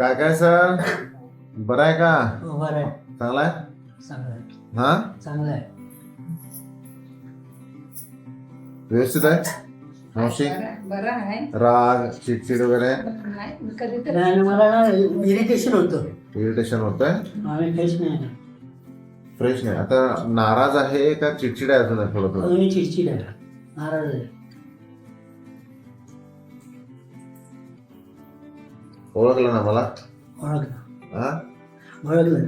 काय काय सर, बरं आहे का? बरं आहे. चांगला आहे. चांगलं आहे. हा, चांगलं आहे. व्यवस्थित आहे. मावशी बरं आहे. राग चिडचिड वगैरे नाही कधीतरी नाही, मला ना इरिटेशन होतं. इरिटेशन होत आहे. आम्ही फ्रेश नाही. फ्रेश नाही. आता नाराज आहे का चिडचिड आहे अजून थोडं थोडं? मी चिडचिड आहे, नाराज आहे. ओळखलं ना मला? ओळखलं हा? ओळखलं.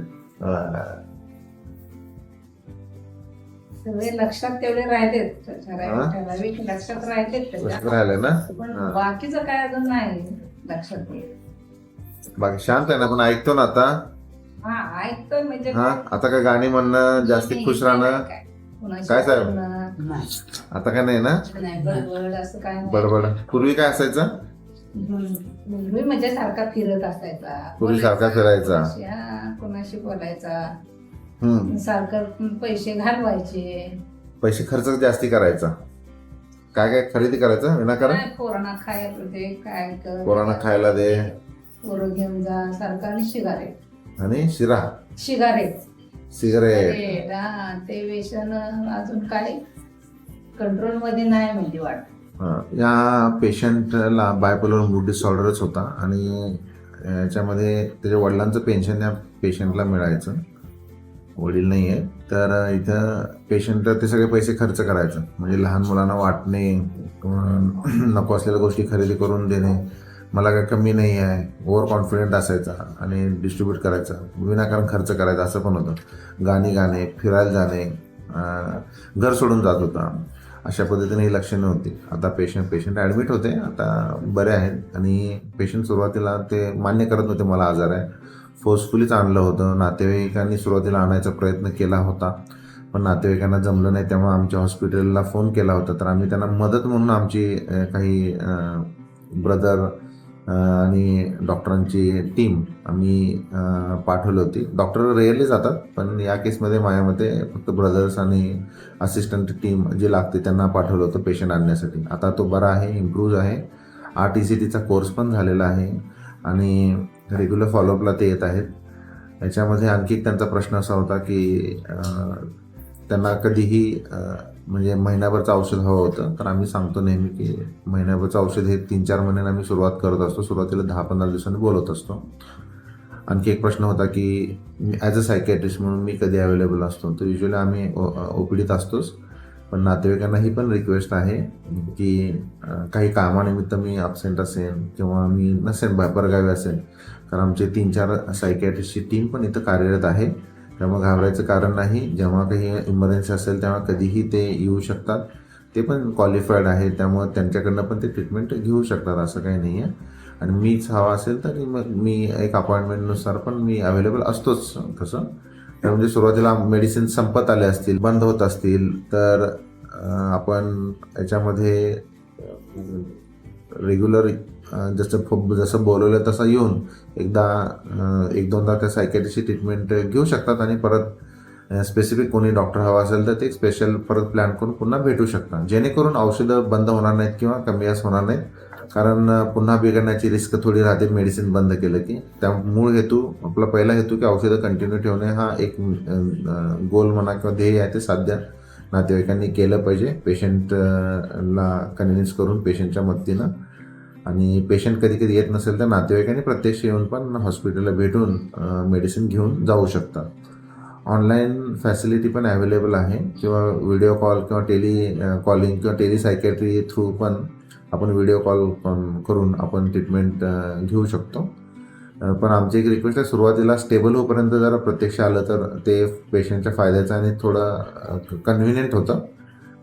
सगळे लक्षात तेवढे राहिलेत. हा? ठराविक लक्षात राहिलेत त्याच्या. लक्षात राहिलं ना? पण हा. बाकीचं काय अजून नाही लक्षात येत. बाकी शांत आहे ना, पण ऐकतो ना आता. हा ऐकतोय म्हणजे हा, आता काय गाणी म्हणणं, जास्ती खुश राहणं कुणाशी काय साहेब? बोलणं, नाही. आता काय नाही ना? नाही बडबड असं काय नाही. बडबड पूर्वी काय असायचं? मुलगी म्हणजे सारखा फिरत असायचा. पूर्वी सारखा फिरायचा. कोणाशी बोलायचा, हम्म. सारखं पैसे घालवायचे. पैसे खर्च जास्ती करायचा. काय काय खरेदी करायचं विनाकारण? काय पोरांना खायला दे, काय कर, पोरांना खायला दे पोरं घेऊन जा सारखं. आणि शिगारेट आणि शिरा शिगारेट सिगरेट. ते व्यसन अजून काय कंट्रोल मध्ये नाही म्हणजे वाटत. या पेशंटला बायपोलर मूड डिसऑर्डरच होता आणि याच्यामध्ये त्याच्या वडिलांचं पेन्शन या पेशंटला मिळायचं. वडील नाही आहे तर इथं पेशंट ते सगळे पैसे खर्च करायचं, म्हणजे लहान मुलांना वाटणे किंवा नको असलेल्या गोष्टी खरेदी करून देणे. मला काय कमी नाही आहे, ओव्हर कॉन्फिडंट असायचा आणि डिस्ट्रीब्यूट करायचा, विनाकारण खर्च करायचा असं पण होतं. गाणी गाणे, फिरायला जाणे, घर सोडून जात होता. अशा पद्धतीने ही लक्षणं होती. आता पेशंट ॲडमिट होते, आता बरे आहेत. आणि पेशंट सुरुवातीला ते मान्य करत नव्हते मला आजार आहे. फोर्सफुलीच आणलं होतं. नातेवाईकांनी सुरुवातीला आणायचा प्रयत्न केला होता, पण नातेवाईकांना जमलं नाही. त्यामुळे आमच्या हॉस्पिटलला फोन केला होता, तर आम्ही त्यांना मदत म्हणून आमची काही ब्रदर आणि डॉक्टरांची टीम आम्ही पाठवली होती. डॉक्टर रेअरली जातात, पण या केसमध्ये माझ्या मते फक्त ब्रदर्स आणि असिस्टंट टीम जे लागते त्यांना पाठवलं होतं पेशंट आणण्यासाठी. आता तो बरा आहे, इम्प्रूव्ह आहे. RTCTचा कोर्स पण झालेला आहे आणि रेग्युलर फॉलोअपला ते येत आहेत. याच्यामध्ये आणखी एक त्यांचा प्रश्न असा होता की त्यांना कधीही म्हणजे महिनाभरचं औषध हवं होतं. तर आम्ही सांगतो नेहमी की महिनाभरचं औषध हे 3-4 महिन्यांनी आम्ही सुरुवात करत असतो. सुरुवातीला 10-15 दिवसांनी बोलवत असतो. आणखी एक प्रश्न होता की ॲज अ सायकॅट्रिस्ट म्हणून मी कधी अवेलेबल असतो. तर युजली आम्ही OPDत असतोच, पण नातेवाईकांना ही पण रिक्वेस्ट आहे की काही कामानिमित्त मी ॲबसेंट असेल किंवा मी नसेल परगावी असेल, कारण आमचे 3-4 सायकॅट्रिस्टची टीम पण इथं कार्यरत आहे. त्यामुळे घाबरायचं कारण नाही. जेव्हा काही इमर्जन्सी असेल तेव्हा कधीही ते येऊ शकतात. ते पण क्वालिफाईड आहे, त्यामुळे त्यांच्याकडनं पण ते ट्रीटमेंट घेऊ शकतात, असं काही नाही आहे. आणि मीच हवा असेल तर मग मी एक अपॉइंटमेंटनुसार पण मी अवेलेबल असतोच तसं. म्हणजे सुरुवातीला मेडिसिन संपत आले असतील, बंद होत असतील, तर आपण याच्यामध्ये रेग्युलर जसं बोलवलं तसं येऊन एकदा 1-2दा त्या सायकॅट्रिस्टची ट्रीटमेंट घेऊ शकतात. आणि परत स्पेसिफिक कोणी डॉक्टर हवा असेल तर ते स्पेशल परत प्लॅन करून पुन्हा भेटू शकतात, जेणेकरून औषधं बंद होणार नाहीत किंवा कमी जास्त होणार नाहीत. कारण पुन्हा बिघडण्याची रिस्क थोडी राहते मेडिसिन बंद केलं की. त्या मूळ हेतू, आपला पहिला हेतू की औषधं कंटिन्यू ठेवणे हा एक गोल म्हणा किंवा ध्येय आहे, ते साध्य नातेवाईकांनी केलं पाहिजे पेशंटला कन्व्हिन्स करून पेशंटच्या मदतीनं. आणि पेशंट कधी कधी येत नसेल तर नातेवाईकांनी प्रत्यक्ष येऊन पण हॉस्पिटलला भेटून मेडिसिन घेऊन जाऊ शकतात. ऑनलाईन फॅसिलिटी पण अवेलेबल आहे, किंवा व्हिडिओ कॉल किंवा कॉलिंग किंवा टेलिसायकॅट्री थ्रू पण आपण व्हिडिओ कॉल करून आपण ट्रीटमेंट घेऊ शकतो. पण आमची एक रिक्वेस्ट आहे, सुरुवातीला स्टेबल होईपर्यंत जरा प्रत्यक्ष आलं तर ते पेशंटच्या फायद्याचं आणि थोडं कन्व्हिनियंट होतं.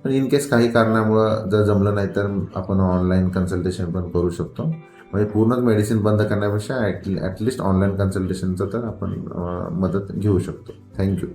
पण इन केस काही कारणामुळं जर जमलं नाही तर आपण ऑनलाईन कन्सल्टेशन पण करू शकतो. म्हणजे पूर्णच मेडिसिन बंद करण्यापेक्षा ॲटलिस्ट ऑनलाईन कन्सल्टेशनचं तर आपण मदत घेऊ शकतो. थँक्यू.